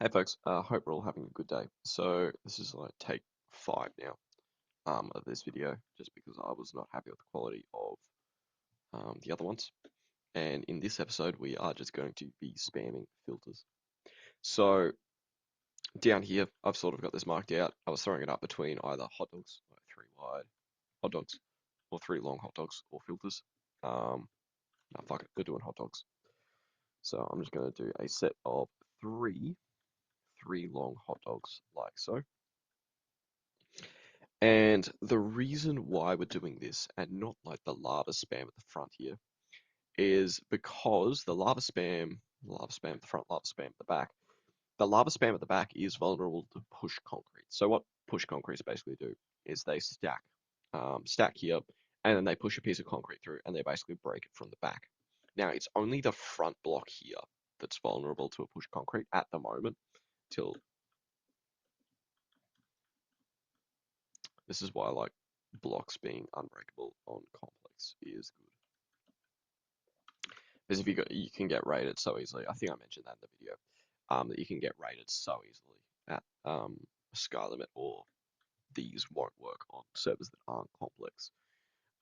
Hey folks, hope we're all having a good day. So this is like take 5 now of this video, just because I was not happy with the quality of the other ones. And in this episode, we are just going to be spamming filters. So down here, I've sort of got this marked out. I was throwing it up between either hot dogs, like 3 wide hot dogs, or 3 long hot dogs, or filters. No, fuck it, we're doing hot dogs. So I'm just going to do a set of three long hot dogs, like so. And the reason why we're doing this and not like the lava spam at the front here is because the lava spam at the front, lava spam at the back, the lava spam at the back is vulnerable to push concrete. So what push concretes basically do is they stack here, and then they push a piece of concrete through, and they basically break it from the back. Now it's only the front block here that's vulnerable to a push concrete at the moment. Till This is why like blocks being unbreakable on complex is good. Because if you can get raided so easily. I think I mentioned that in the video. That you can get raided so easily at sky limit, or these won't work on servers that aren't complex.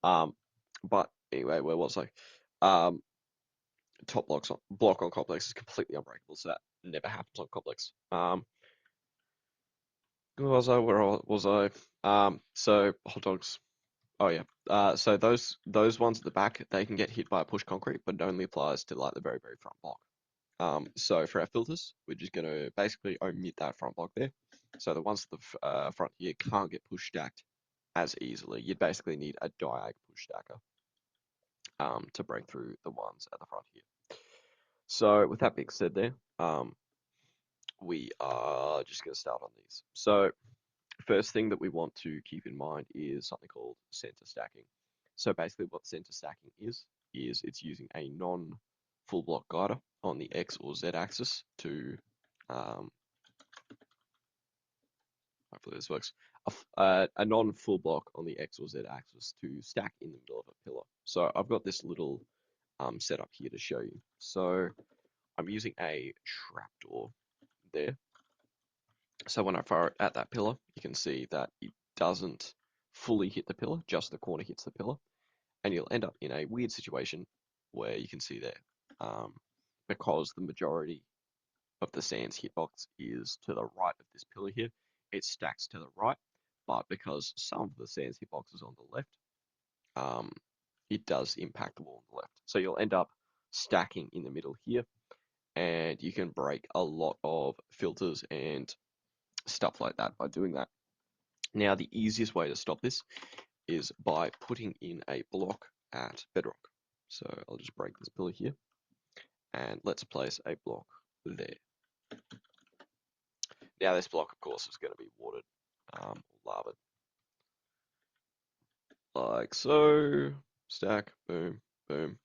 But anyway, where was I? Um, block on complex is completely unbreakable, so that never happens on complex. Where was I? Was I? So hot dogs. Oh yeah. So those ones at the back, they can get hit by a push concrete, but it only applies to like the very front block. So for our filters, we're just going to basically omit that front block there. So the ones at the front here can't get push stacked as easily. You'd basically need a diag push stacker to break through the ones at the front here. So with that being said there, we are just going to start on these. So first thing that we want to keep in mind is something called center stacking. So basically what center stacking is it's using a non-full block guider on the X or Z axis to, um, hopefully this works, a non-full block on the X or Z axis to stack in the middle of a pillar. So I've got this little setup here to show you. So I'm using a trapdoor there. So when I fire it at that pillar, you can see that it doesn't fully hit the pillar, just the corner hits the pillar, and you'll end up in a weird situation where you can see there, um, because the majority of the sand's hitbox is to the right of this pillar here, it stacks to the right, but because some of the sand's hitbox is on the left, um, it does impact the wall on the left. So you'll end up stacking in the middle here, and you can break a lot of filters and stuff like that by doing that. Now, the easiest way to stop this is by putting in a block at bedrock. So I'll just break this pillar here, and let's place a block there. Now this block, of course, is going to be watered, lava, like so. Stack, boom, boom.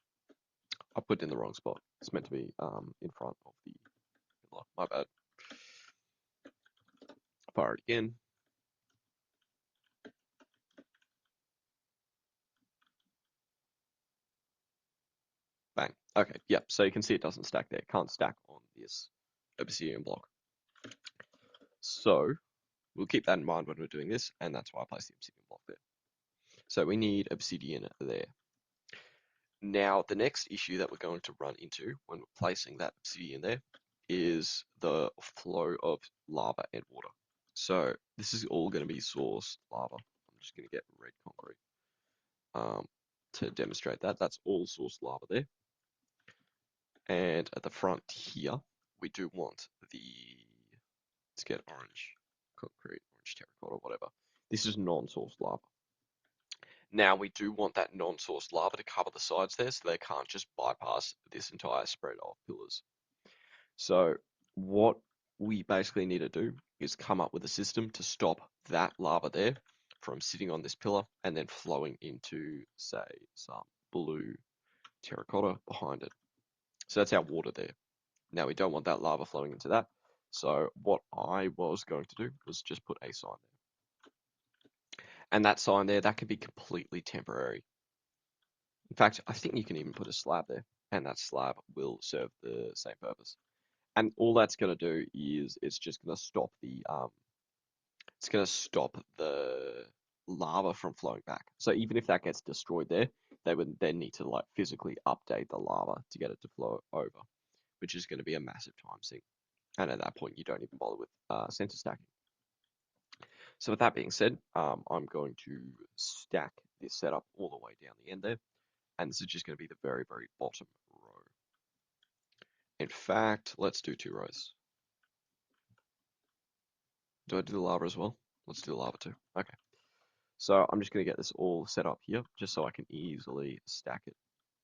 I put it in the wrong spot. It's meant to be in front of the pillar. My bad. Fire it again. Bang. Okay, yep. So you can see it doesn't stack there. Can't stack on this obsidian block. So we'll keep that in mind when we're doing this, and that's why I placed the obsidian block there. So we need obsidian there. Now, the next issue that we're going to run into when we're placing that obsidian there is the flow of lava and water. So this is all going to be source lava. I'm just going to get red concrete to demonstrate that. That's all source lava there. And at the front here, we do want let's get orange concrete, orange terracotta, whatever. This is non-source lava. Now we do want that non-source lava to cover the sides there, so they can't just bypass this entire spread of pillars. So what we basically need to do is come up with a system to stop that lava there from sitting on this pillar and then flowing into, say, some blue terracotta behind it. So that's our water there. Now we don't want that lava flowing into that. So what I was going to do was just put a sign there. And that sign there, that can be completely temporary. In fact, I think you can even put a slab there, and that slab will serve the same purpose. And all that's going to do is it's just going to stop the lava from flowing back. So even if that gets destroyed there, they would then need to like physically update the lava to get it to flow over, which is going to be a massive time sink. And at that point, you don't even bother with center stacking. So with that being said, I'm going to stack this setup all the way down the end there, and this is just going to be the very, very bottom row. In fact, let's do 2 rows. Do I do the lava as well? Let's do the lava too. Okay. So I'm just going to get this all set up here, just so I can easily stack it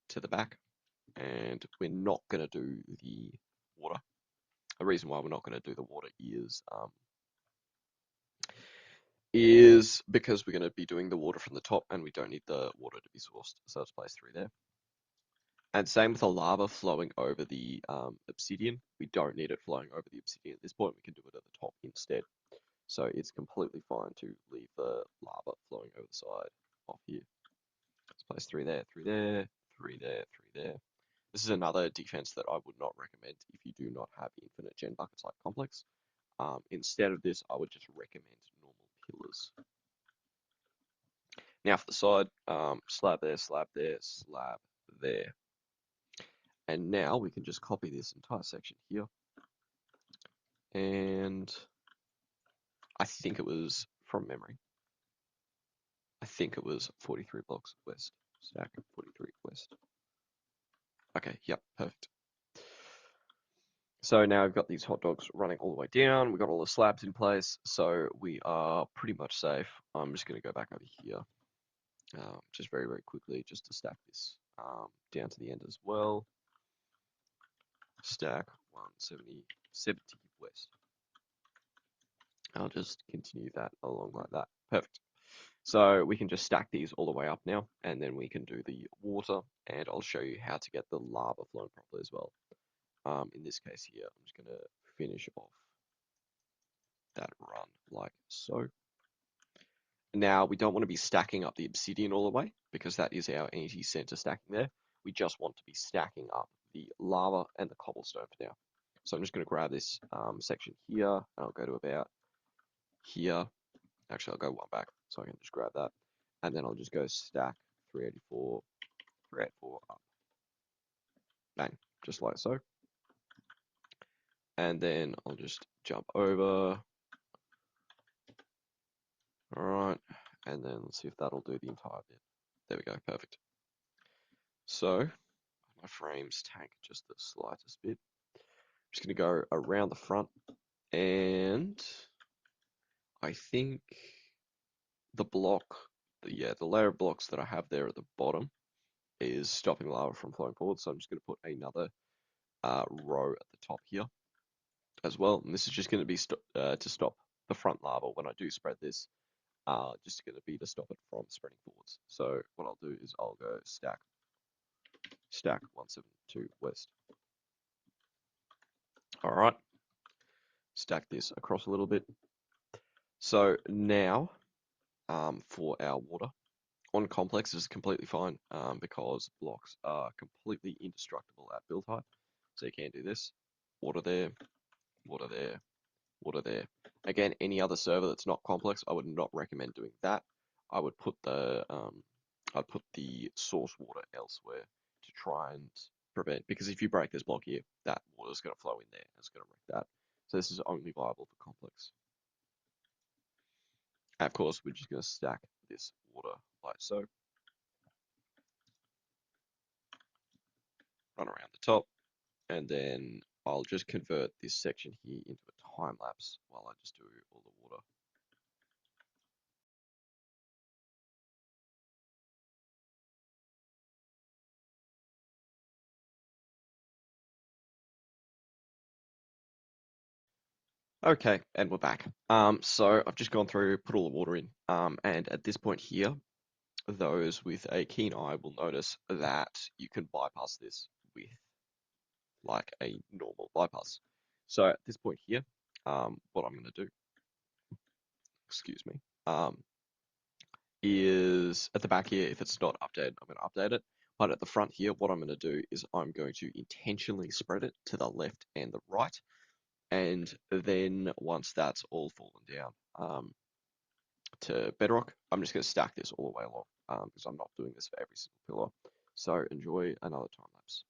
to the back. And we're not going to do the water. The reason why we're not going to do the water is because we're going to be doing the water from the top, and we don't need the water to be sourced. So let's place 3 there. And same with the lava flowing over the obsidian. We don't need it flowing over the obsidian at this point. We can do it at the top instead. So it's completely fine to leave the lava flowing over the side off here. Let's place 3 there, 3 there, 3 there, 3 there. This is another defense that I would not recommend if you do not have infinite gen buckets like Complex. Instead of this, I would just recommend normal pillars. Now for the side, slab there, slab there, slab there. And now we can just copy this entire section here. And I think it was from memory. I think it was 43 blocks west. Stack 43 west. Okay, yep, perfect. So now we've got these hot dogs running all the way down. We've got all the slabs in place, so we are pretty much safe. I'm just going to go back over here, just very, very quickly, just to stack this down to the end as well. Stack 170 west. I'll just continue that along like that. Perfect. So we can just stack these all the way up now, and then we can do the water, and I'll show you how to get the lava flowing properly as well. In this case here, I'm just going to finish off that run like so. Now, we don't want to be stacking up the obsidian all the way, because that is our anti-center stacking there. We just want to be stacking up the lava and the cobblestone for now. So I'm just going to grab this section here, and I'll go to about here. Actually, I'll go one back, so I can just grab that. And then I'll just go stack 384, 384 up. Bang, just like so. And then I'll just jump over. All right, and then let's see if that'll do the entire bit. There we go, perfect. So my frames tank just the slightest bit. I'm just gonna go around the front, and I think the block, the layer of blocks that I have there at the bottom is stopping lava from flowing forward. So I'm just gonna put another row at the top here as well. And this is just gonna be to stop the front lava when I do spread this. Just gonna be to stop it from spreading forwards. So what I'll do is I'll go stack 172 west. All right, stack this across a little bit. So now for our water. On complex is completely fine because blocks are completely indestructible at build height. So you can do this. Water there, water there, water there. Again, any other server that's not complex, I would not recommend doing that. I would put I'd put the source water elsewhere to try and prevent, because if you break this block here, that water is going to flow in there. It's going to wreck that. So this is only viable for complex. And of course, we're just going to stack this water like so. Run around the top, and then I'll just convert this section here into a time lapse while I just do all the water. Okay, and we're back. So I've just gone through, put all the water in, and at this point here, those with a keen eye will notice that you can bypass this with like a normal bypass. So at this point here, what I'm going to do, excuse me, is at the back here, if it's not updated, I'm going to update it. But at the front here, what I'm going to do is I'm going to intentionally spread it to the left and the right. And then once that's all fallen down to bedrock, I'm just going to stack this all the way along because I'm not doing this for every single pillar. So enjoy another time lapse.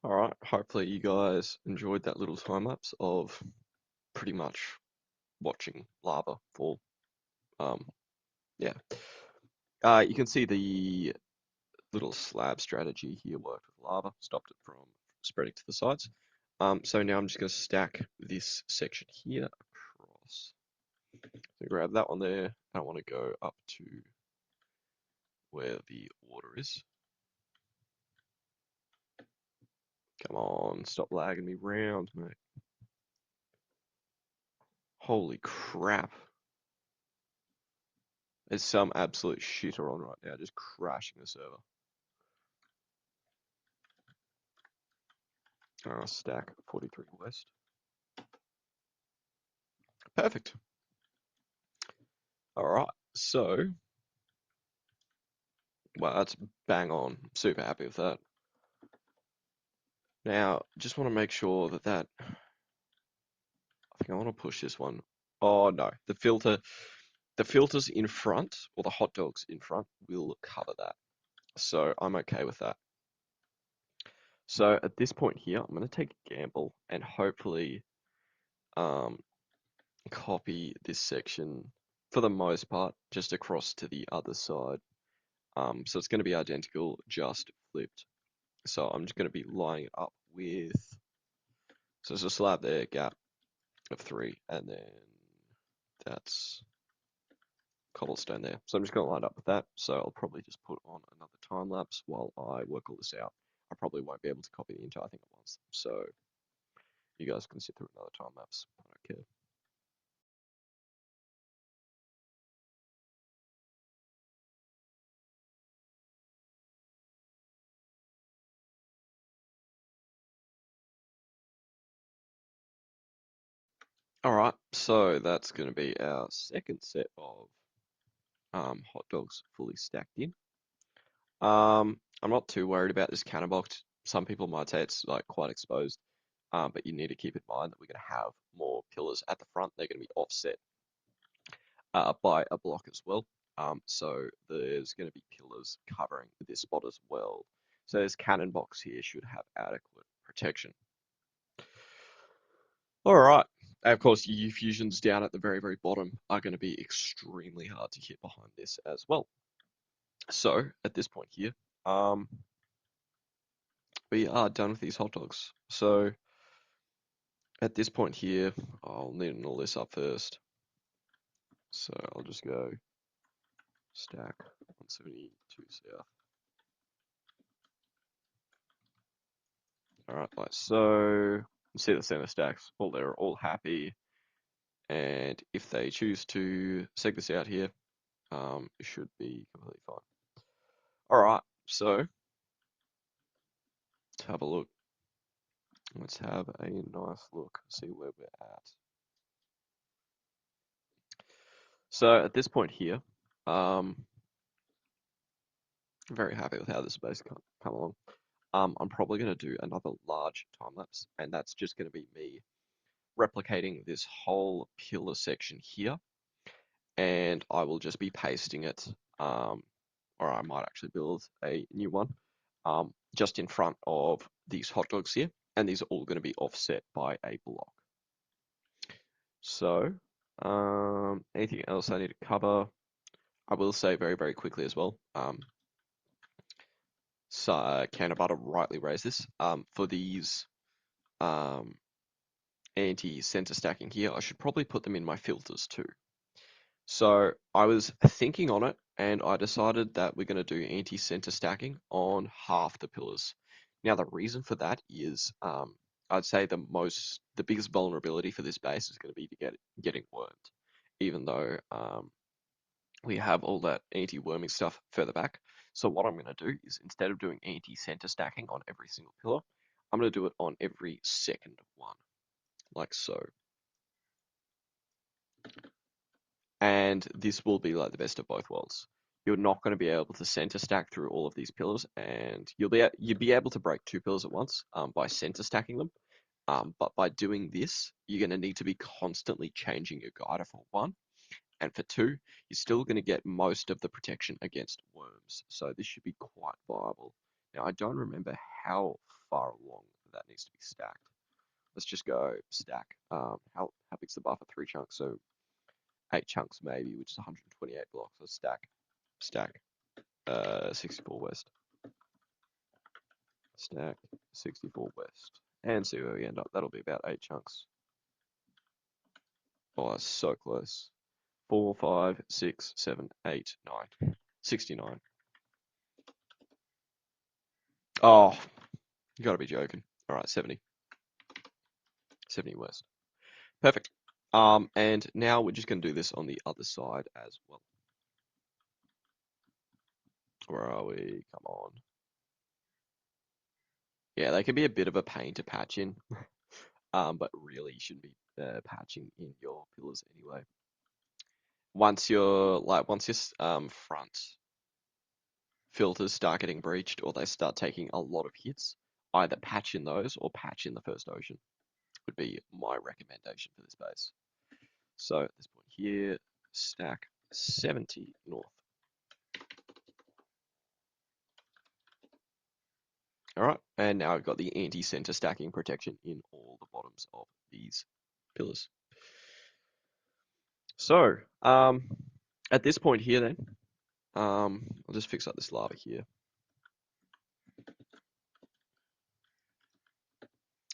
All right, hopefully you guys enjoyed that little time lapse of pretty much watching lava fall. Um, yeah, you can see the little slab strategy here worked with lava, stopped it from spreading to the sides. So now I'm just going to stack this section here across. So grab that one there. I want to go up to where the water is. Come on, stop lagging me round, mate. Holy crap. There's some absolute shitter on right now, just crashing the server. Stack 43 west. Perfect. All right, so, well, that's bang on. Super happy with that. Now, just want to make sure that I think I want to push this one. Oh no, the filters in front, or the hot dogs in front, will cover that. So I'm okay with that. So at this point here, I'm going to take a gamble and hopefully um, copy this section for the most part just across to the other side. So it's going to be identical, just flipped. So I'm just going to be lining it up with, so there's a slab there, gap of 3, and then that's cobblestone there. So I'm just going to line up with that. So I'll probably just put on another time lapse while I work all this out. I probably won't be able to copy the entire thing at once. So you guys can sit through another time lapse. I don't care. All right, so that's going to be our second set of hot dogs fully stacked in. I'm not too worried about this cannon box. Some people might say it's like quite exposed, but you need to keep in mind that we're going to have more pillars at the front. They're going to be offset by a block as well. So there's going to be pillars covering this spot as well. So this cannon box here should have adequate protection. All right. And of course, U fusions down at the very, very bottom are going to be extremely hard to hit behind this as well. So at this point here, um, we are done with these hot dogs. So at this point here, I'll need all this up first. So I'll just go stack 172 south. All right, like so. You see the center stacks. Well, they're all happy. And if they choose to seg this out here, it should be completely fine. All right, so let's have a look. Let's have a nice look, see where we're at. So at this point here, I'm very happy with how this space come along. I'm probably going to do another large time lapse, and that's just going to be me replicating this whole pillar section here, and I will just be pasting it, or I might actually build a new one, just in front of these hot dogs here, and these are all going to be offset by a block. So, anything else I need to cover? I will say very, very quickly as well. So Canna Butter rightly raised this. For these anti-center stacking here, I should probably put them in my filters too. So I was thinking on it, and I decided that we're going to do anti-center stacking on half the pillars. Now the reason for that is, I'd say the biggest vulnerability for this base is going to be to getting wormed, even though we have all that anti-worming stuff further back. So what I'm going to do is, instead of doing anti-center stacking on every single pillar, I'm going to do it on every second one, like so. And this will be like the best of both worlds. You're not going to be able to center stack through all of these pillars, and you'd be able to break two pillars at once by center stacking them. But by doing this, you're going to need to be constantly changing your guider for one, and for two, you're still going to get most of the protection against worms. So this should be quite viable. Now I don't remember how far along that needs to be stacked. Let's just go stack. How big's the buffer? 3 chunks, so 8 chunks maybe, which is 128 blocks. So stack, 64 west, stack 64 west, and see where we end up. That'll be about 8 chunks. Oh, that's so close. 4, 5, 6, 7, 8, 9, 69. Oh, you gotta be joking. All right, 70, 70 west. Perfect. And now we're just gonna do this on the other side as well. Where are we? Come on. Yeah, they can be a bit of a pain to patch in. But really you shouldn't be patching in your pillars anyway. Once your front filters start getting breached or they start taking a lot of hits, either patch in those or patch in the first ocean would be my recommendation for this base. So at this point here, stack 70 north. All right, and now I've got the anti-center stacking protection in all the bottoms of these pillars. So, at this point here then, I'll just fix up this lava here.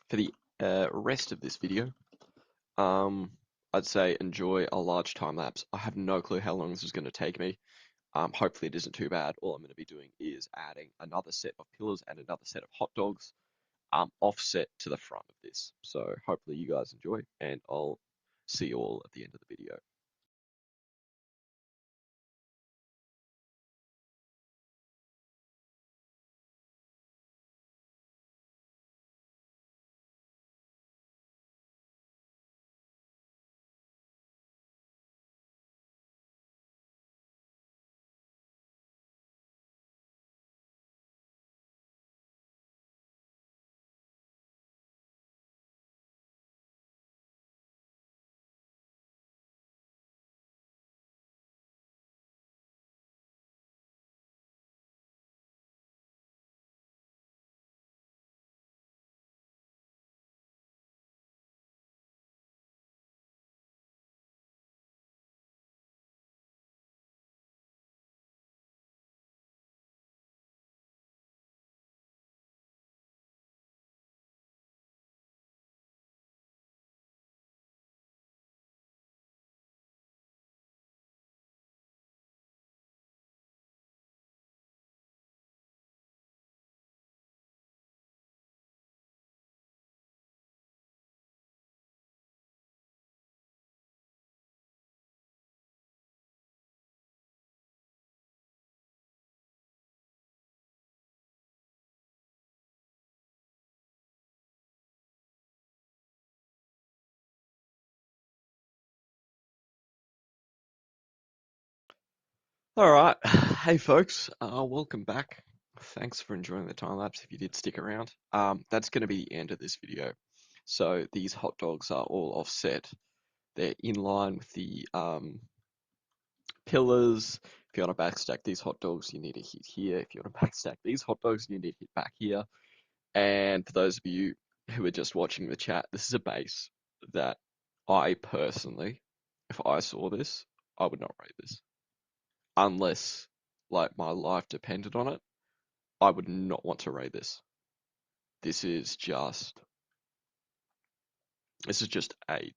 For the rest of this video, I'd say enjoy a large time lapse. I have no clue how long this is going to take me. Hopefully it isn't too bad. All I'm going to be doing is adding another set of pillars and another set of hot dogs offset to the front of this. So hopefully you guys enjoy, and I'll see you all at the end of the video. All right, hey folks, welcome back. Thanks for enjoying the time lapse if you did stick around. That's going to be the end of this video. So these hot dogs are all offset. They're in line with the pillars. If you want to backstack these hot dogs, you need to hit here. If you want to backstack these hot dogs, you need to hit back here. And for those of you who are just watching the chat, this is a base that I personally, if I saw this, I would not rate this. Unless like my life depended on it, I would not want to raid this. This is just This is just 8.